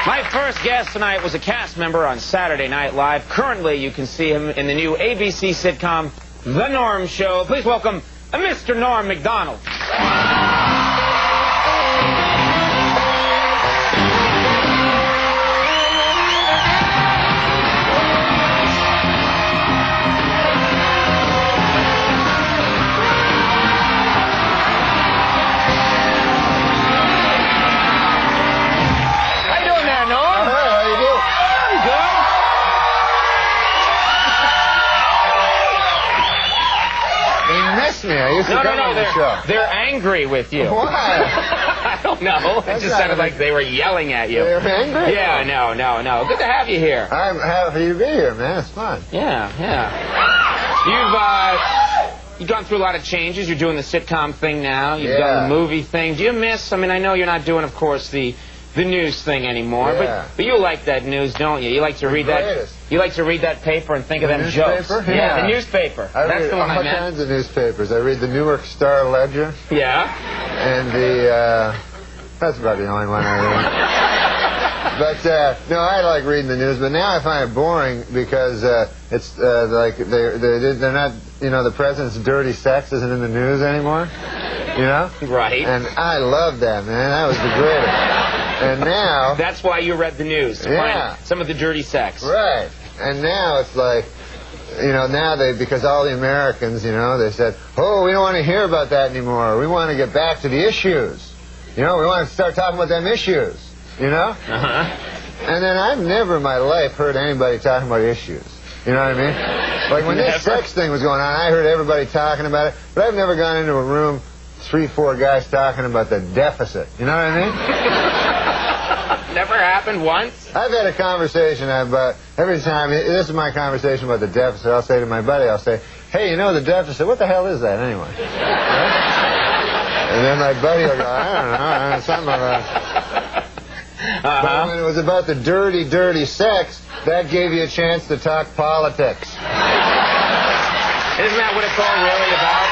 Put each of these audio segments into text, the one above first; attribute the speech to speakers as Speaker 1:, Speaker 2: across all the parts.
Speaker 1: My first guest tonight was a cast member on Saturday Night Live. Currently, you can see him in the new ABC sitcom, The Norm Show. Please welcome Mr. Norm Macdonald.
Speaker 2: I used to come on the show.
Speaker 1: They're angry with you.
Speaker 2: Why?
Speaker 1: I don't know. It just sounded like they were yelling at you.
Speaker 2: They're angry?
Speaker 1: Yeah, no. Good to have you here.
Speaker 2: I'm happy to be here, man. It's fun.
Speaker 1: Yeah. You've gone through a lot of changes. You're doing the sitcom thing now. You've done the movie thing. Do you miss, I mean, I know you're not doing, of course, the news thing anymore, but you like that news, don't you? You like to read that. You like to read that paper and think of them jokes.
Speaker 2: Yeah,
Speaker 1: the newspaper. That's the one I meant.
Speaker 2: All kinds of newspapers. I read the Newark Star Ledger.
Speaker 1: Yeah.
Speaker 2: And the that's about the only one I read. But no, I like reading the news. But now I find it boring because it's like they're not. You know, the president's dirty sex isn't in the news anymore. You know.
Speaker 1: Right.
Speaker 2: And I love that, man. That was the greatest. And now...
Speaker 1: That's why you read the news, to find some of the dirty sex.
Speaker 2: Right. And now it's like, you know, now because all the Americans, you know, they said, oh, we don't want to hear about that anymore. We want to get back to the issues. You know, we want to start talking about them issues, you know?
Speaker 1: Uh-huh.
Speaker 2: And then I've never in my life heard anybody talking about issues. You know what I mean? Like when this sex thing was going on, I heard everybody talking about it, but I've never gone into a room, 3, 4 guys talking about the deficit. You know what I mean?
Speaker 1: Never happened once?
Speaker 2: I've had a conversation about, every time, this is my conversation about the deficit, I'll say to my buddy, I'll say, hey, you know the deficit, what the hell is that anyway? Right? And then my buddy will go, I don't know, something about But when it was about the dirty, dirty sex, that gave you a chance to talk politics.
Speaker 1: Isn't that what it's all really about?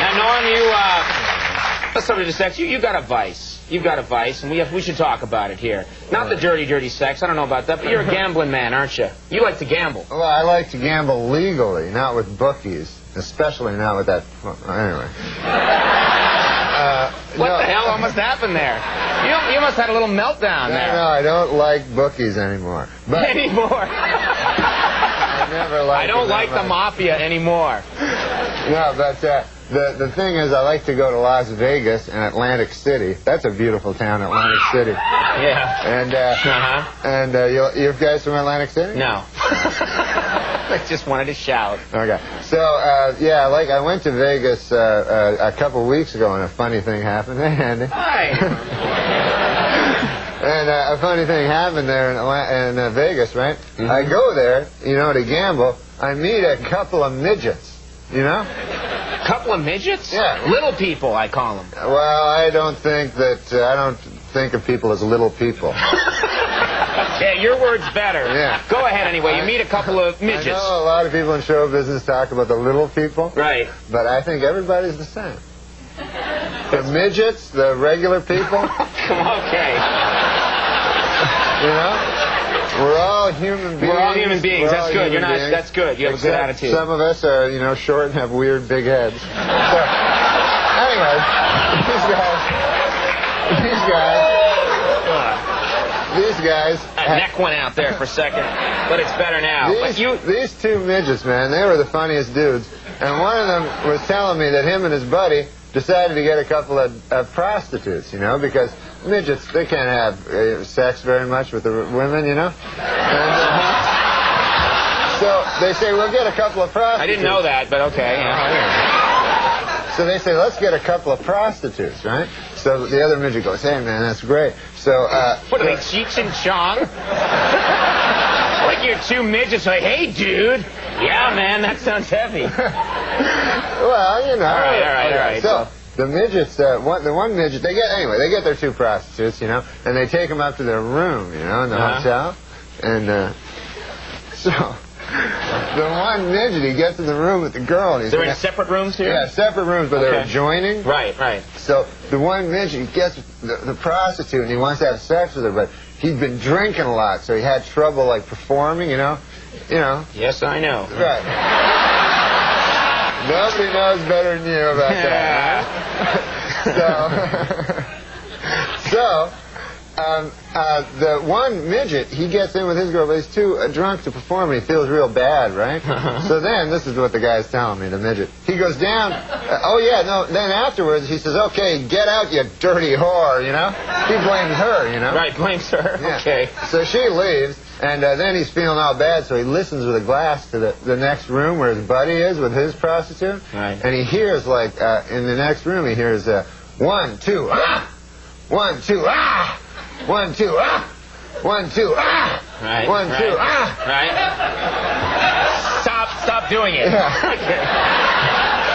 Speaker 1: Now, Norm, let's talk about the sex. You got a vice. You've got a vice, and we should talk about it here. Not the dirty, dirty sex. I don't know about that, but you're a gambling man, aren't you? You like to gamble.
Speaker 2: Well, I like to gamble legally, not with bookies, especially not with that. Well, anyway.
Speaker 1: What the hell almost happened there? You must have had a little meltdown there.
Speaker 2: No, I don't like bookies anymore. But
Speaker 1: anymore?
Speaker 2: I never liked
Speaker 1: I don't like the mafia anymore.
Speaker 2: No, but the thing is, I like to go to Las Vegas and Atlantic City. That's a beautiful town, Atlantic City.
Speaker 1: Yeah.
Speaker 2: And you guys from Atlantic City?
Speaker 1: No. I just wanted to shout.
Speaker 2: Okay. So yeah, like I went to Vegas a couple weeks ago, and a funny thing happened. Hey, Andy.
Speaker 1: Hi.
Speaker 2: And a funny thing happened there in Vegas, right? Mm-hmm. I go there, you know, to gamble. I meet a couple of midgets. You know?
Speaker 1: Couple of midgets?
Speaker 2: Yeah.
Speaker 1: Little people, I call them.
Speaker 2: Well, I don't think of people as little people.
Speaker 1: Yeah, your word's better.
Speaker 2: Yeah.
Speaker 1: Go ahead anyway. You meet a couple of midgets.
Speaker 2: I know a lot of people in show business talk about the little people.
Speaker 1: Right.
Speaker 2: But I think everybody's the same. The midgets, the regular people.
Speaker 1: Okay.
Speaker 2: You know? We're all human beings.
Speaker 1: We're all human beings. That's good. You're not. That's good. You have a good attitude.
Speaker 2: Some of us are, you know, short and have weird big heads. So, anyway, these guys.
Speaker 1: That neck went out there for a second, but it's better now.
Speaker 2: These 2 midgets, man, they were the funniest dudes. And one of them was telling me that him and his buddy decided to get a couple of prostitutes, you know, because midgets, they can't have sex very much with the women, you know. And, so they say, we'll get a couple of prostitutes.
Speaker 1: I didn't know that, but okay. Yeah.
Speaker 2: So they say, let's get a couple of prostitutes, right? So the other midget goes, hey, man, that's great. So,
Speaker 1: what are they, Cheech and Chong? Like your 2 midgets like, hey, dude. Yeah, man, that sounds heavy.
Speaker 2: Well, you know.
Speaker 1: All right.
Speaker 2: So the midgets, the one midget, they get their 2 prostitutes, you know, and they take them up to their room, you know, in the hotel. And so the one midget, he gets in the room with the girl. And
Speaker 1: they're in separate rooms here?
Speaker 2: Yeah, separate rooms, but they're adjoining.
Speaker 1: Right, right.
Speaker 2: So the one midget, he gets the prostitute, and he wants to have sex with her, but he'd been drinking a lot, so he had trouble, like, performing, you know?
Speaker 1: Yes, I know.
Speaker 2: Right. Nobody knows better than you about that. The one midget, he gets in with his girl, but he's too drunk to perform, and he feels real bad, right? So then, this is what the guy's telling me, the midget. He goes down, then afterwards, he says, okay, get out, you dirty whore, you know? He blames her, you know?
Speaker 1: Right, blames her,
Speaker 2: yeah.
Speaker 1: Okay.
Speaker 2: So she leaves, and then he's feeling all bad, so he listens with a glass to the next room where his buddy is with his prostitute.
Speaker 1: Right.
Speaker 2: And he hears, like, in the next room, he hears, 1, 2, ah! 1, 2, ah! 1, 2, ah! 1, 2, ah!
Speaker 1: Right.
Speaker 2: 1, 2, ah!
Speaker 1: Right. Stop doing it.
Speaker 2: Yeah.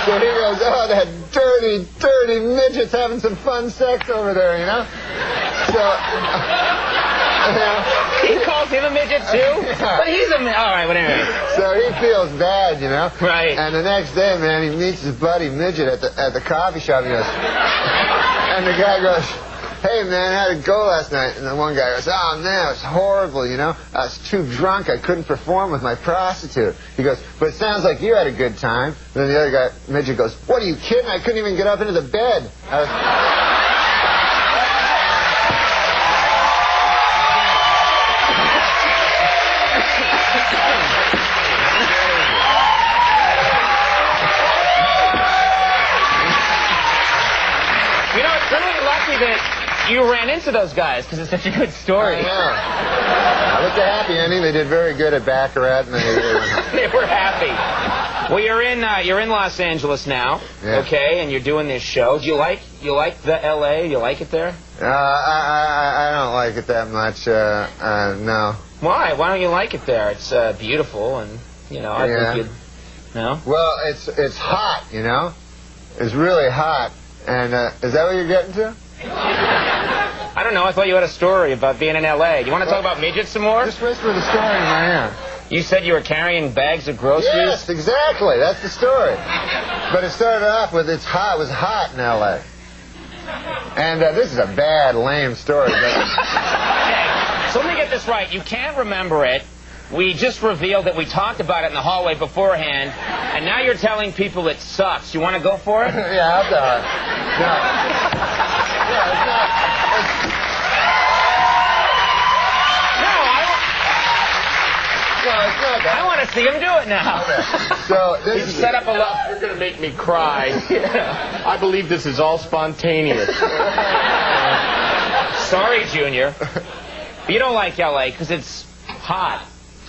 Speaker 2: So he goes, oh, that dirty, dirty midget's having some fun sex over there, you know? So...
Speaker 1: He calls him a midget, too?
Speaker 2: Yeah.
Speaker 1: But he's a midget. All right, whatever.
Speaker 2: So he feels bad, you know?
Speaker 1: Right.
Speaker 2: And the next day, man, he meets his buddy midget at the coffee shop. And he goes, and the guy goes, hey, man, how'd it go last night? And the one guy goes, oh, man, it was horrible, you know? I was too drunk. I couldn't perform with my prostitute. He goes, but it sounds like you had a good time. And then the other guy, midget, goes, what, are you kidding? I couldn't even get up into the bed.
Speaker 1: That you ran into those guys because it's such a good story.
Speaker 2: I know. I looked a happy ending. They did very good at Baccarat, and
Speaker 1: they were happy. Well, you're in Los Angeles now, okay, and you're doing this show. Do you like the L.A.? You like it there?
Speaker 2: I don't like it that much. No.
Speaker 1: Why? Why don't you like it there? It's beautiful, and I think you'd. No.
Speaker 2: Well, it's hot, you know. It's really hot, and is that what you're getting to?
Speaker 1: I don't know. I thought you had a story about being in L.A. You want to talk about midgets some more?
Speaker 2: Just whisper the story in my ear.
Speaker 1: You said you were carrying bags of groceries?
Speaker 2: Yes, exactly. That's the story. But it started off with it was hot in L.A. And this is a bad, lame story. But...
Speaker 1: Okay, so let me get this right. You can't remember it. We just revealed that we talked about it in the hallway beforehand, and now you're telling people it sucks. You want to go for it?
Speaker 2: Yeah, I'll do it. No. Yeah, it's not...
Speaker 1: I want to see him do it now.
Speaker 2: Okay. So this is
Speaker 1: set up a lot.
Speaker 3: You're going to make me cry. Yeah. I believe this is all spontaneous.
Speaker 1: Sorry, Junior. You don't like L.A. because it's hot.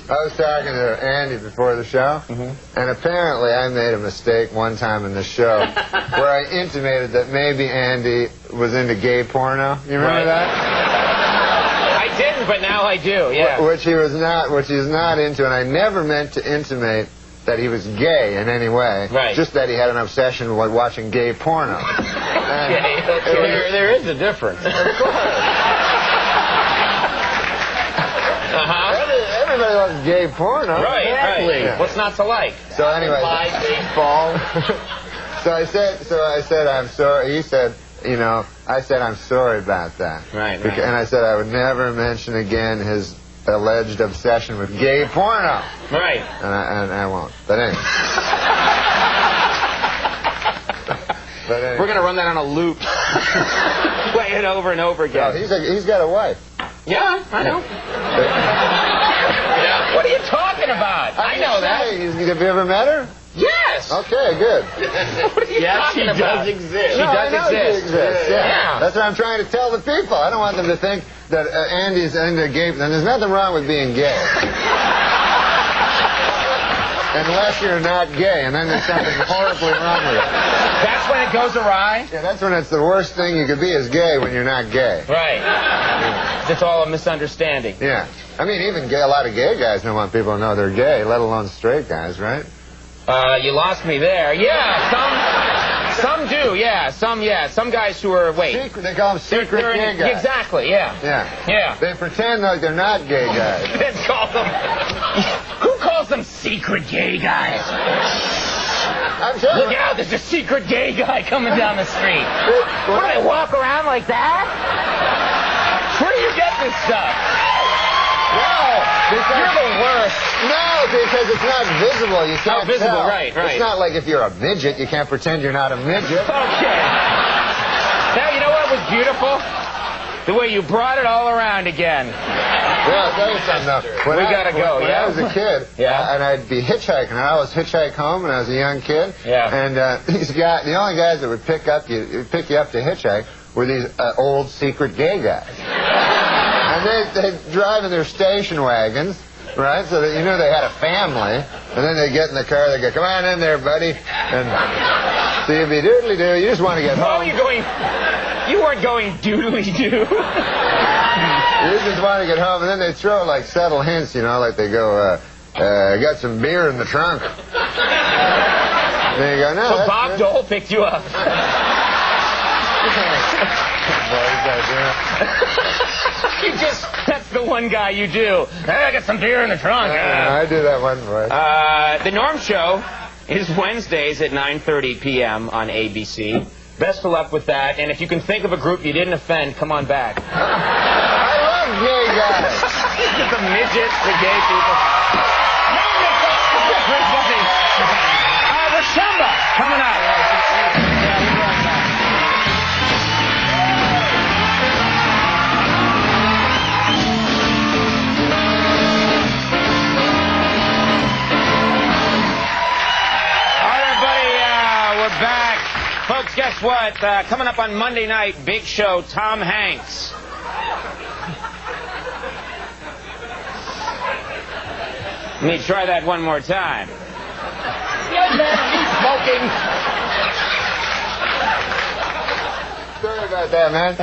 Speaker 2: I was talking to Andy before the show, and apparently I made a mistake one time in the show where I intimated that maybe Andy was into gay porno. You remember that?
Speaker 1: I didn't, but now I do, yeah.
Speaker 2: Which he's not into, and I never meant to intimate that he was gay in any way.
Speaker 1: Right.
Speaker 2: Just that he had an obsession with watching gay porno.
Speaker 3: There is a difference.
Speaker 2: Of course. Everybody loves gay porno.
Speaker 1: Right,
Speaker 3: exactly.
Speaker 1: Right. Yeah. What's not to like?
Speaker 2: So anyway.
Speaker 3: Baseball.
Speaker 2: So I said, I'm sorry. He said, I said, I'm sorry about that.
Speaker 1: Right.
Speaker 2: And I said I would never mention again his alleged obsession with gay porno.
Speaker 1: Right.
Speaker 2: And I won't. But anyway.
Speaker 1: We're going to run that on a loop. Play it over and over again.
Speaker 2: No, he's got a wife.
Speaker 1: Yeah, I know. What are you talking about? I know that.
Speaker 2: Have you ever met her?
Speaker 1: Yes.
Speaker 2: Okay, good.
Speaker 1: What are you talking about?
Speaker 3: She does exist.
Speaker 1: She does exist.
Speaker 2: She exists. Yeah. That's what I'm trying to tell the people. I don't want them to think that Andy's into gay. And there's nothing wrong with being gay. Unless you're not gay, and then there's something horribly wrong with it.
Speaker 1: That's when it goes awry?
Speaker 2: Yeah, that's when it's the worst thing you could be is gay when you're not gay.
Speaker 1: Right. Yeah. It's all a misunderstanding.
Speaker 2: Yeah. I mean, even a lot of gay guys don't want people to know they're gay, let alone straight guys, right?
Speaker 1: You lost me there. Yeah, some do, yeah. Some guys who are, wait.
Speaker 2: They call them secret gay guys.
Speaker 1: Exactly, yeah.
Speaker 2: Yeah. They pretend like they're not gay guys.
Speaker 1: Who calls some secret gay guys.
Speaker 2: I'm sure.
Speaker 1: Look out, there's a secret gay guy coming down the street. What, do they walk around like that? Where do you get this stuff?
Speaker 2: No, because
Speaker 1: You're the worst.
Speaker 2: No, because it's not visible. You can't
Speaker 1: visible,
Speaker 2: tell.
Speaker 1: right.
Speaker 2: It's not like if you're a midget, you can't pretend you're not a midget.
Speaker 1: Okay. Now, you know what was beautiful? The way you brought it all around again.
Speaker 2: Yeah, I'll tell you something, though.
Speaker 1: We gotta go,
Speaker 2: when I was a kid, and I'd be hitchhiking, and I always hitchhike home when I was a young kid.
Speaker 1: Yeah.
Speaker 2: And these guys, the only guys that would pick you up to hitchhike were these old secret gay guys. And they'd drive in their station wagons, right? So that you knew they had a family. And then they'd get in the car, they'd go, come on in there, buddy. And so you'd be doodly-doo. You just want to get home.
Speaker 1: Oh, you weren't going doodly-doo.
Speaker 2: You just want to get home, and then they throw like subtle hints, you know, like they go, I got some beer in the trunk. Then you go, no.
Speaker 1: So Bob Dole picked you up. That's the one guy you do. Hey, I got some beer in the trunk.
Speaker 2: I do that one voice.
Speaker 1: The Norm Show is Wednesdays at 9:30 p.m. on ABC. Best of luck with that, and if you can think of a group you didn't offend, come on back.
Speaker 2: I love gay guys.
Speaker 1: The midgets, the gay people. Everybody. The Shamba coming out. All right, everybody, we're back. Folks, guess what? Coming up on Monday night, big show, Tom Hanks. Let me try that one more time. Smoking.
Speaker 2: Sorry about that, man.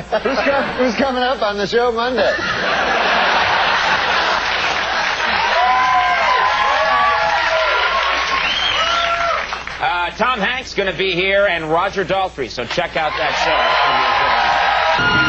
Speaker 2: Who's coming up on the show Monday?
Speaker 1: Tom Hanks going to be here, and Roger Daltrey, so check out that show.